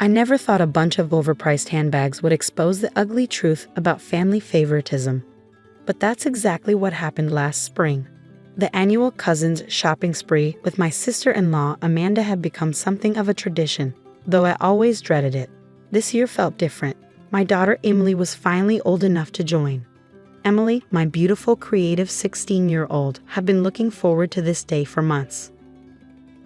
I never thought a bunch of overpriced handbags would expose the ugly truth about family favoritism. But that's exactly what happened last spring. The annual cousins shopping spree with my sister-in-law Amanda had become something of a tradition, though I always dreaded it. This year felt different. My daughter Emily was finally old enough to join. Emily, my beautiful creative 16-year-old, had been looking forward to this day for months.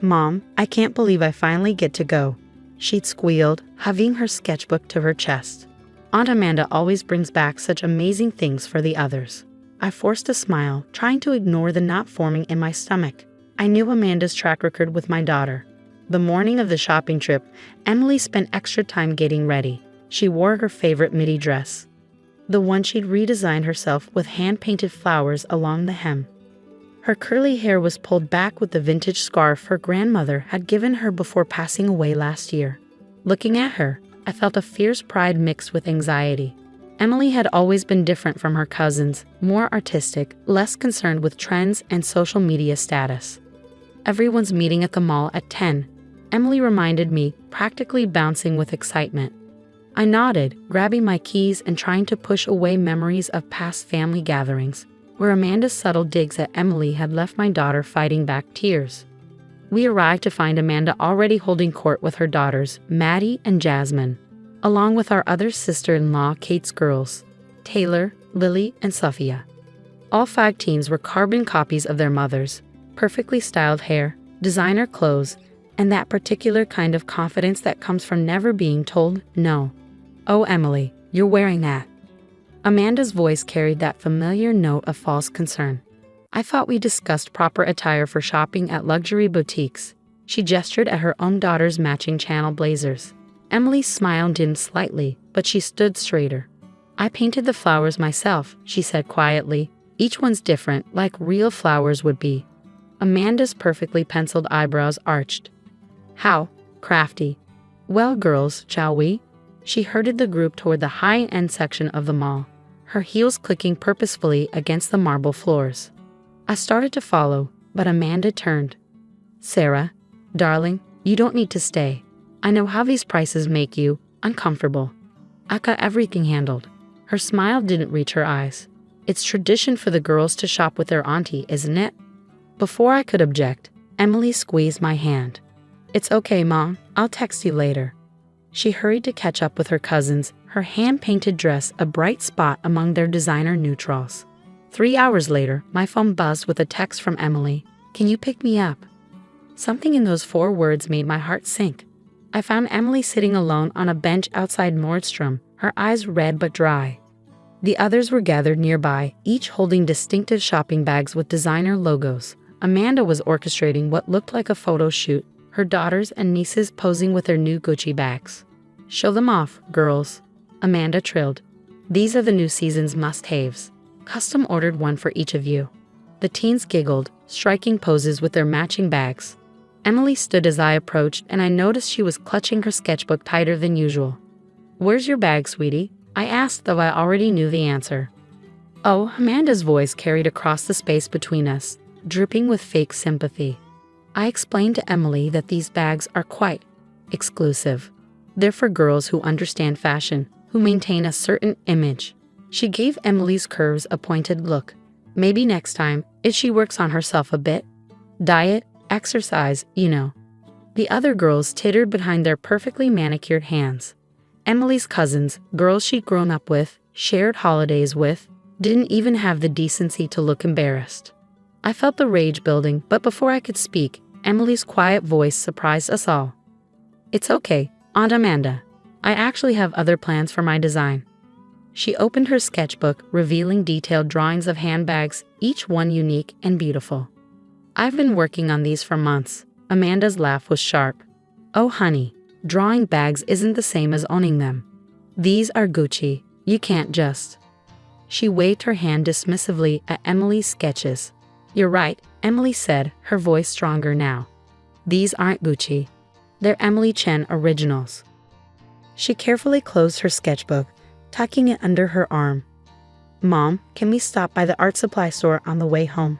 "Mom, I can't believe I finally get to go," she'd squealed, hugging her sketchbook to her chest. Aunt Amanda always brings back such amazing things for the others. I forced a smile, trying to ignore the knot forming in my stomach. I knew Amanda's track record with my daughter. The morning of the shopping trip, Emily spent extra time getting ready. She wore her favorite midi dress, the one she'd redesigned herself with hand-painted flowers along the hem. Her curly hair was pulled back with the vintage scarf her grandmother had given her before passing away last year. Looking at her, I felt a fierce pride mixed with anxiety. Emily had always been different from her cousins, more artistic, less concerned with trends and social media status. "Everyone's meeting at the mall at 10, Emily reminded me, practically bouncing with excitement. I nodded, grabbing my keys and trying to push away memories of past family gatherings, where Amanda's subtle digs at Emily had left my daughter fighting back tears. We arrived to find Amanda already holding court with her daughters, Maddie and Jasmine, along with our other sister-in-law Kate's girls, Taylor, Lily, and Sophia. All 5 teens were carbon copies of their mothers, perfectly styled hair, designer clothes, and that particular kind of confidence that comes from never being told no. "Oh, Emily, you're wearing that." Amanda's voice carried that familiar note of false concern. "I thought we discussed proper attire for shopping at luxury boutiques." She gestured at her own daughter's matching channel blazers. Emily's smile dimmed slightly, but she stood straighter. "I painted the flowers myself," she said quietly. "Each one's different, like real flowers would be." Amanda's perfectly penciled eyebrows arched. "How crafty. Well, girls, shall we?" She herded the group toward the high-end section of the mall, her heels clicking purposefully against the marble floors. I started to follow, but Amanda turned. "Sarah, darling, you don't need to stay. I know how these prices make you uncomfortable. I got everything handled." Her smile didn't reach her eyes. "It's tradition for the girls to shop with their auntie, isn't it?" Before I could object, Emily squeezed my hand. "It's okay, Mom. I'll text you later." She hurried to catch up with her cousins, her hand-painted dress a bright spot among their designer neutrals. 3 hours later, my phone buzzed with a text from Emily. "Can you pick me up?" Something in those 4 words made my heart sink. I found Emily sitting alone on a bench outside Nordstrom, her eyes red but dry. The others were gathered nearby, each holding distinctive shopping bags with designer logos. Amanda was orchestrating what looked like a photo shoot, her daughters and nieces posing with their new Gucci bags. "Show them off, girls," Amanda trilled. "These are the new season's must-haves. Custom ordered one for each of you." The teens giggled, striking poses with their matching bags. Emily stood as I approached, and I noticed she was clutching her sketchbook tighter than usual. "Where's your bag, sweetie?" I asked, though I already knew the answer. "Oh," Amanda's voice carried across the space between us, dripping with fake sympathy. I explained to Emily that these bags are quite exclusive. They're for girls who understand fashion, who maintain a certain image. She gave Emily's curves a pointed look. "Maybe next time, if she works on herself a bit. Diet, exercise, you know." The other girls tittered behind their perfectly manicured hands. Emily's cousins, girls she'd grown up with, shared holidays with, didn't even have the decency to look embarrassed. I felt the rage building, but before I could speak, Emily's quiet voice surprised us all. "It's okay, Aunt Amanda. I actually have other plans for my design." She opened her sketchbook, revealing detailed drawings of handbags, each one unique and beautiful. "I've been working on these for months." Amanda's laugh was sharp. "Oh honey, drawing bags isn't the same as owning them. These are Gucci. You can't just..." She waved her hand dismissively at Emily's sketches. "You're right," Emily said, her voice stronger now. "These aren't Gucci. They're Emily Chen originals." She carefully closed her sketchbook, tucking it under her arm. "Mom, can we stop by the art supply store on the way home?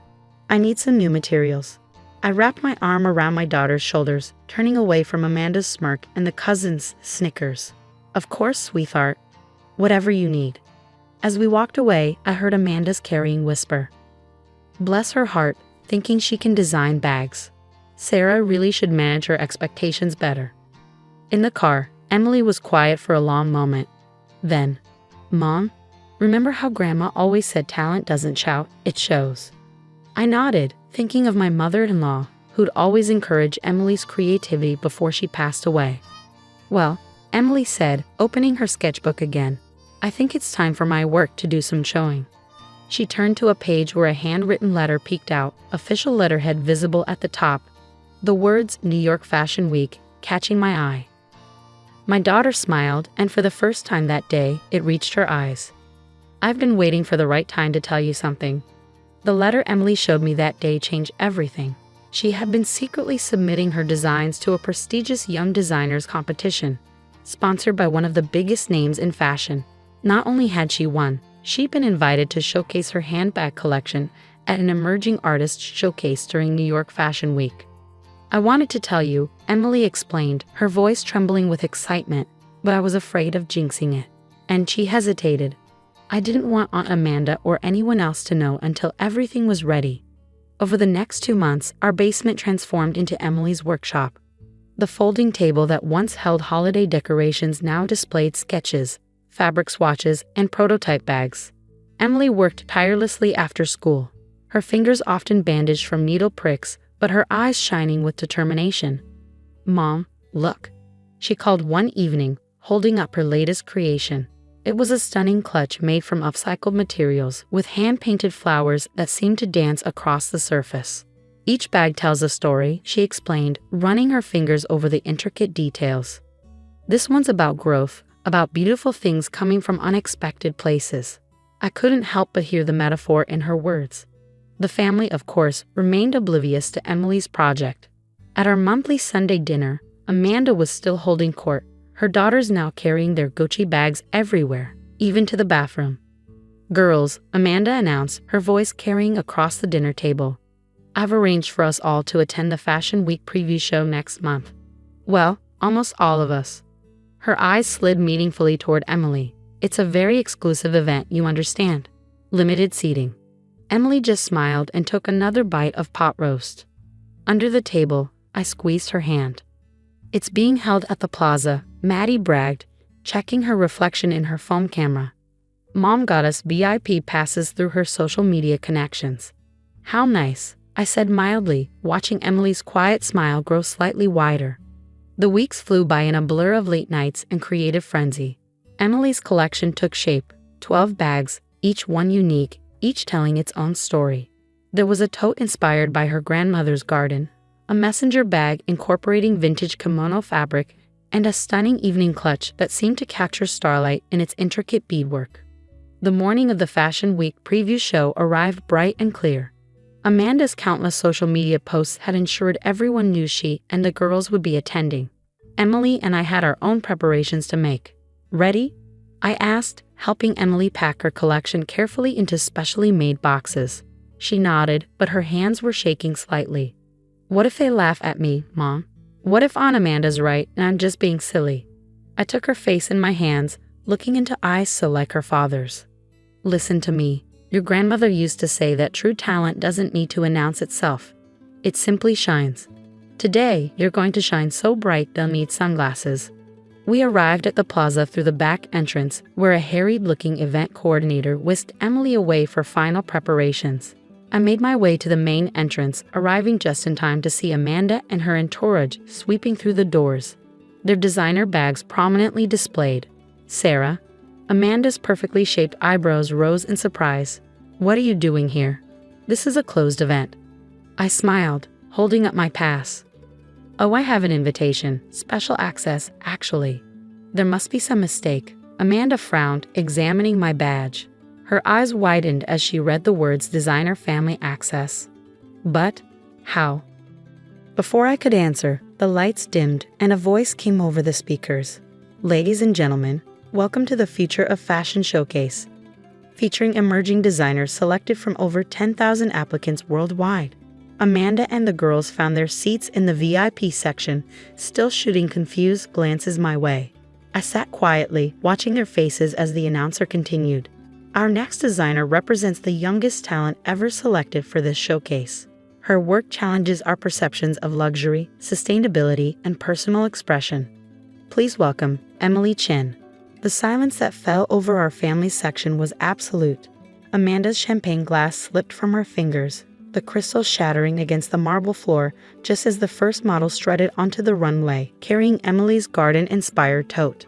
I need some new materials." I wrapped my arm around my daughter's shoulders, turning away from Amanda's smirk and the cousins' snickers. Of course, sweetheart. Whatever you need. As we walked away, I heard Amanda's carrying whisper. Bless her heart, thinking she can design bags. Sarah really should manage her expectations better. In the car, Emily was quiet for a long moment. Then, Mom, remember how Grandma always said talent doesn't shout, it shows? I nodded, thinking of my mother-in-law, who'd always encourage Emily's creativity before she passed away. Well, Emily said, opening her sketchbook again, I think it's time for my work to do some showing. She turned to a page where a handwritten letter peeked out, official letterhead visible at the top. The words New York Fashion Week, catching my eye. My daughter smiled, and for the first time that day, it reached her eyes. I've been waiting for the right time to tell you something. The letter Emily showed me that day changed everything. She had been secretly submitting her designs to a prestigious young designers competition, sponsored by one of the biggest names in fashion. Not only had she won, she'd been invited to showcase her handbag collection at an emerging artist showcase during New York Fashion Week. I wanted to tell you, Emily explained, her voice trembling with excitement, but I was afraid of jinxing it. And she hesitated. I didn't want Aunt Amanda or anyone else to know until everything was ready. Over the next 2 months, our basement transformed into Emily's workshop. The folding table that once held holiday decorations now displayed sketches, fabric swatches, and prototype bags. Emily worked tirelessly after school, her fingers often bandaged from needle pricks, but her eyes shining with determination. Mom, look, she called one evening, holding up her latest creation. It was a stunning clutch made from upcycled materials with hand-painted flowers that seemed to dance across the surface. Each bag tells a story, she explained, running her fingers over the intricate details. This one's about growth, about beautiful things coming from unexpected places. I couldn't help but hear the metaphor in her words. The family, of course, remained oblivious to Emily's project. At our monthly Sunday dinner, Amanda was still holding court, her daughters now carrying their Gucci bags everywhere, even to the bathroom. Girls, Amanda announced, her voice carrying across the dinner table. I've arranged for us all to attend the Fashion Week preview show next month. Well, almost all of us. Her eyes slid meaningfully toward Emily. It's a very exclusive event, you understand. Limited seating. Emily just smiled and took another bite of pot roast. Under the table, I squeezed her hand. It's being held at the plaza, Maddie bragged, checking her reflection in her phone camera. Mom got us VIP passes through her social media connections. How nice, I said mildly, watching Emily's quiet smile grow slightly wider. The weeks flew by in a blur of late nights and creative frenzy. Emily's collection took shape, 12 bags, each one unique, each telling its own story. There was a tote inspired by her grandmother's garden, a messenger bag incorporating vintage kimono fabric, and a stunning evening clutch that seemed to capture starlight in its intricate beadwork. The morning of the Fashion Week preview show arrived bright and clear. Amanda's countless social media posts had ensured everyone knew she and the girls would be attending. Emily and I had our own preparations to make. Ready? I asked, helping Emily pack her collection carefully into specially made boxes. She nodded, but her hands were shaking slightly. What if they laugh at me, Mom? What if Aunt Amanda's right and I'm just being silly? I took her face in my hands, looking into eyes so like her father's. Listen to me. Your grandmother used to say that true talent doesn't need to announce itself. It simply shines. Today, you're going to shine so bright they'll need sunglasses. We arrived at the plaza through the back entrance, where a harried-looking event coordinator whisked Emily away for final preparations. I made my way to the main entrance, arriving just in time to see Amanda and her entourage sweeping through the doors, their designer bags prominently displayed. Sarah, Amanda's perfectly shaped eyebrows rose in surprise. What are you doing here? This is a closed event. I smiled, holding up my pass. Oh, I have an invitation, special access, actually. There must be some mistake. Amanda frowned, examining my badge. Her eyes widened as she read the words Designer Family Access. But, how? Before I could answer, the lights dimmed and a voice came over the speakers. Ladies and gentlemen, welcome to the Future of Fashion Showcase, featuring emerging designers selected from over 10,000 applicants worldwide. Amanda and the girls found their seats in the VIP section, still shooting confused glances my way. I sat quietly, watching their faces as the announcer continued. Our next designer represents the youngest talent ever selected for this showcase. Her work challenges our perceptions of luxury, sustainability, and personal expression. Please welcome Emily Chen. The silence that fell over our family section was absolute. Amanda's champagne glass slipped from her fingers, the crystal shattering against the marble floor just as the first model strutted onto the runway, carrying Emily's garden-inspired tote.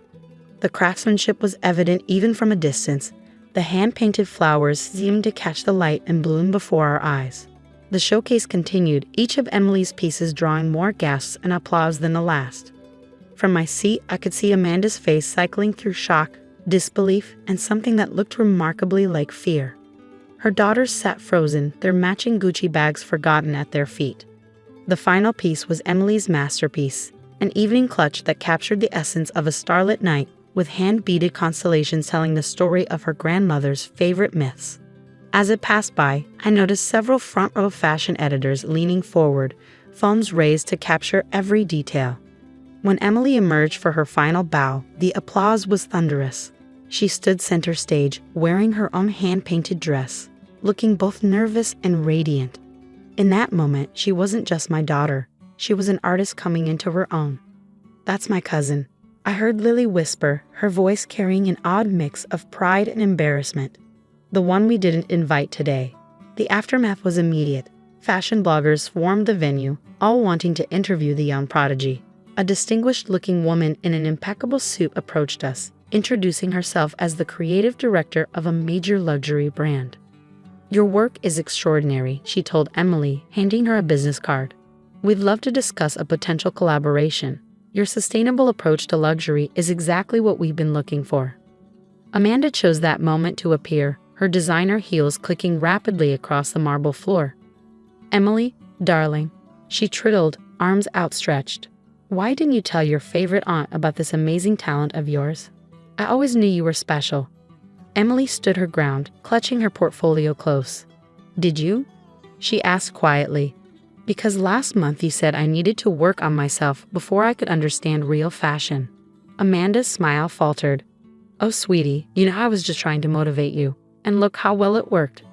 The craftsmanship was evident even from a distance. The hand-painted flowers seemed to catch the light and bloom before our eyes. The showcase continued, each of Emily's pieces drawing more gasps and applause than the last. From my seat, I could see Amanda's face cycling through shock, disbelief, and something that looked remarkably like fear. Her daughters sat frozen, their matching Gucci bags forgotten at their feet. The final piece was Emily's masterpiece, an evening clutch that captured the essence of a starlit night, with hand-beaded constellations telling the story of her grandmother's favorite myths. As it passed by, I noticed several front-row fashion editors leaning forward, phones raised to capture every detail. When Emily emerged for her final bow, the applause was thunderous. She stood center stage, wearing her own hand-painted dress, looking both nervous and radiant. In that moment, she wasn't just my daughter. She was an artist coming into her own. "That's my cousin," I heard Lily whisper, her voice carrying an odd mix of pride and embarrassment. "The one we didn't invite today." The aftermath was immediate. Fashion bloggers swarmed the venue, all wanting to interview the young prodigy. A distinguished-looking woman in an impeccable suit approached us, introducing herself as the creative director of a major luxury brand. "Your work is extraordinary," she told Emily, handing her a business card. "We'd love to discuss a potential collaboration. Your sustainable approach to luxury is exactly what we've been looking for." Amanda chose that moment to appear, her designer heels clicking rapidly across the marble floor. "Emily, darling," she trittled, arms outstretched. "Why didn't you tell your favorite aunt about this amazing talent of yours? I always knew you were special." Emily stood her ground, clutching her portfolio close. "Did you?" she asked quietly. "Because last month you said I needed to work on myself before I could understand real fashion." Amanda's smile faltered. "Oh, sweetie, you know I was just trying to motivate you. And look how well it worked."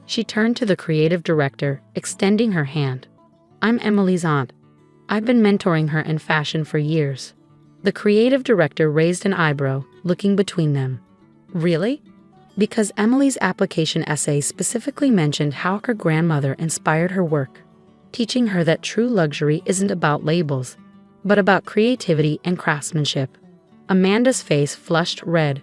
She turned to the creative director, extending her hand. "I'm Emily's aunt. I've been mentoring her in fashion for years." The creative director raised an eyebrow, looking between them. "Really?" Because Emily's application essay specifically mentioned how her grandmother inspired her work, teaching her that true luxury isn't about labels, but about creativity and craftsmanship. Amanda's face flushed red.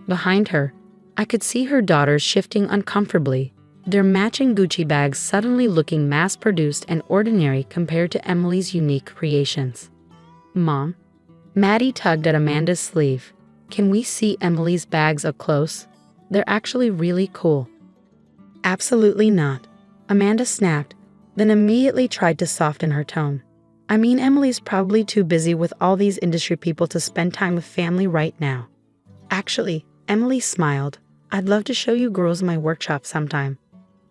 Behind her, I could see her daughters shifting uncomfortably, their matching Gucci bags suddenly looking mass-produced and ordinary compared to Emily's unique creations. "Mom?" Maddie tugged at Amanda's sleeve. "Can we see Emily's bags up close? They're actually really cool." "Absolutely not," Amanda snapped, then immediately tried to soften her tone. "I mean, Emily's probably too busy with all these industry people to spend time with family right now." "Actually," Emily smiled, "I'd love to show you girls my workshop sometime.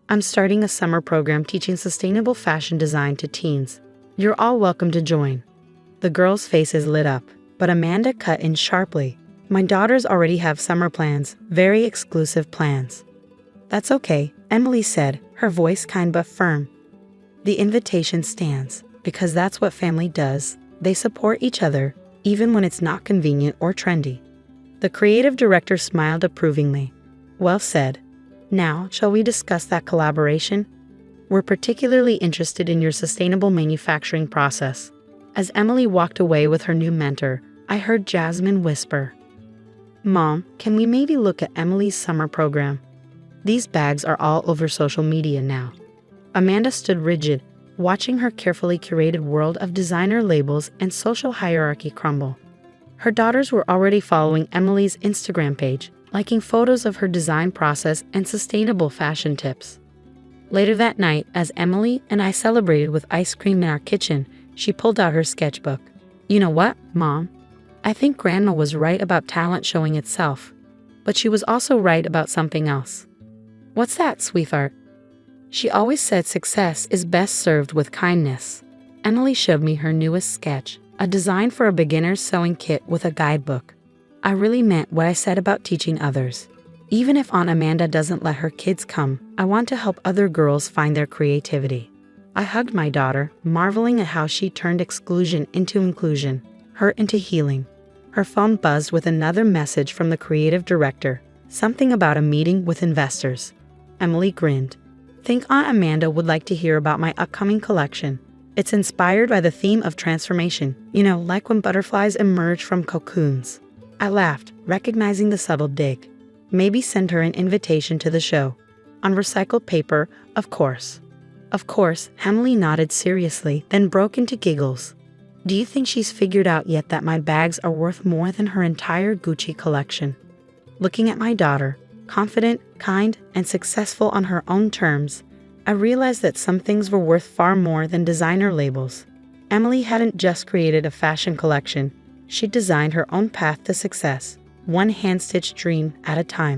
I'm starting a summer program teaching sustainable fashion design to teens. You're all welcome to join." The girls' faces lit up, but Amanda cut in sharply. "My daughters already have summer plans, very exclusive plans." "That's okay," Emily said, her voice kind but firm. "The invitation stands, because that's what family does. They support each other, even when it's not convenient or trendy." The creative director smiled approvingly. "Well said. Now, shall we discuss that collaboration? We're particularly interested in your sustainable manufacturing process." As Emily walked away with her new mentor, I heard Jasmine whisper, "Mom, can we maybe look at Emily's summer program? These bags are all over social media now." Amanda stood rigid, watching her carefully curated world of designer labels and social hierarchy crumble. Her daughters were already following Emily's Instagram page, liking photos of her design process and sustainable fashion tips. Later that night, as Emily and I celebrated with ice cream in our kitchen, she pulled out her sketchbook. "You know what, Mom? I think Grandma was right about talent showing itself, but she was also right about something else." "What's that, sweetheart?" She always said success is best served with kindness. Emily showed me her newest sketch, a design for a beginner's sewing kit with a guidebook. I really meant what I said about teaching others. Even if Aunt Amanda doesn't let her kids come, I want to help other girls find their creativity. I hugged my daughter, marveling at how she turned exclusion into inclusion, hurt into healing. Her phone buzzed with another message from the creative director, something about a meeting with investors. Emily grinned. Think Aunt Amanda would like to hear about my upcoming collection. It's inspired by the theme of transformation, like when butterflies emerge from cocoons. I laughed, recognizing the subtle dig. Maybe send her an invitation to the show. On recycled paper, of course. Of course, Emily nodded seriously, then broke into giggles. Do you think she's figured out yet that my bags are worth more than her entire Gucci collection? Looking at my daughter, confident, kind, and successful on her own terms, I realized that some things were worth far more than designer labels. Emily hadn't just created a fashion collection, she designed her own path to success, one hand-stitched dream at a time.